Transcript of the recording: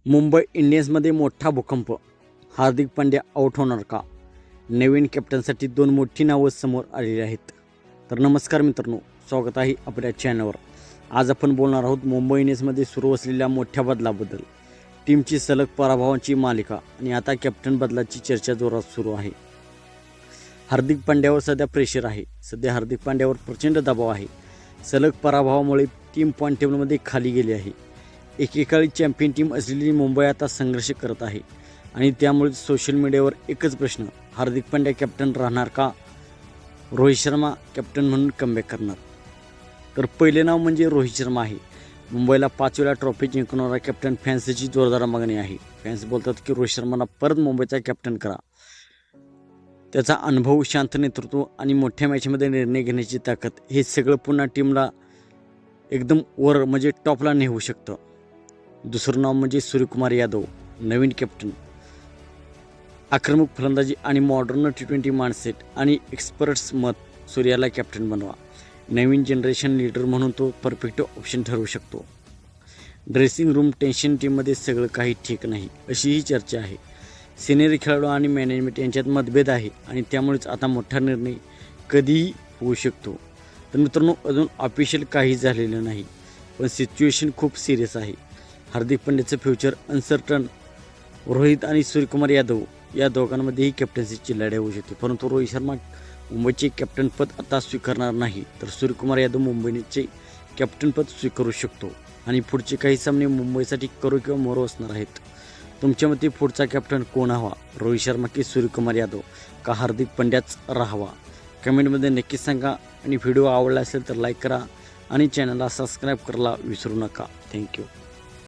मुंबई इंडियन्समध्ये मोठा भूकंप. हार्दिक पांड्या आऊट होणार का? नवीन कॅप्टनसाठी दोन मोठी नावं समोर आलेली आहेत. तर नमस्कार मित्रांनो, स्वागत आहे आपल्या चॅनलवर. आज आपण बोलणार आहोत मुंबई इंडियन्समध्ये सुरू असलेल्या मोठ्या बदलाबद्दल. टीमची सलग पराभवांची मालिका आणि आता कॅप्टन बदलाची चर्चा जोरात सुरू आहे. हार्दिक पांड्यावर सध्या प्रेशर आहे. हार्दिक पांड्यावर प्रचंड दबाव आहे. सलग पराभवामुळे टीम पॉईंट टेबलमध्ये खाली गेली आहे. एकेकाळी चॅम्पियन टीम असलेली मुंबई आता संघर्ष करत आहे आणि त्यामुळे सोशल मीडियावर एकच प्रश्न: हार्दिक पांड्या कॅप्टन राहणार का? रोहित शर्मा कॅप्टन म्हणून कमबॅक करणार? तर पहिले नाव म्हणजे रोहित शर्मा आहे. मुंबईला 5 वेळा ट्रॉफी जिंकणारा कॅप्टन. फॅन्सची जोरदार मागणी आहे. फॅन्स बोलतात की रोहित शर्माला परत मुंबईचा कॅप्टन करा. त्याचा अनुभव, शांत नेतृत्व आणि मोठ्या मॅचमध्ये निर्णय घेण्याची ताकद, हे सगळं पुन्हा टीमला एकदम वर म्हणजे टॉपला नेऊ शकतं. दुसरं नाव म्हणजे सूर्यकुमार यादव, नवीन कॅप्टन. आक्रमक फलंदाजी आणि मॉडर्न T20 माइंडसेट आणि एक्सपर्ट्स मत: सूर्याला कॅप्टन बनवा. नवीन जनरेशन लीडर म्हणून तो परफेक्ट ऑप्शन ठरू शकतो. ड्रेसिंग रूम टेन्शन: टीममध्ये सगळं काही ठीक नाही अशी ही चर्चा आहे. सिनियर खेळाडू आणि मॅनेजमेंट यांच्यात मतभेद आहे आणि त्यामुळेच आता मोठा निर्णय कधीही होऊ शकतो. तर मित्रांनो, अजून ऑफिशियल काही झालेलं नाही, पण सिच्युएशन खूप सिरियस आहे. हार्दिक पांड्याचं फ्युचर अनसर्टन. रोहित आणि सूर्यकुमार यादव या दोघांमध्येही कॅप्टन्सीची लढाई होऊ शकते, परंतु रोहित शर्मा मुंबईचे कॅप्टनपद आता स्वीकारणार नाही, तर सूर्यकुमार यादव मुंबईचे कॅप्टनपद स्वीकारू शकतो आणि पुढचे काही सामने मुंबईसाठी करो किंवा मरो असणार आहेत. तुमच्या मते पुढचा कॅप्टन कोण हवा? रोहित शर्मा की सूर्यकुमार यादव, का हार्दिक पांड्याच राहावा? कमेंटमध्ये नक्की सांगा आणि व्हिडिओ आवडला असेल तर लाईक करा आणि चॅनलला सबस्क्राईब करायला विसरू नका. थँक्यू.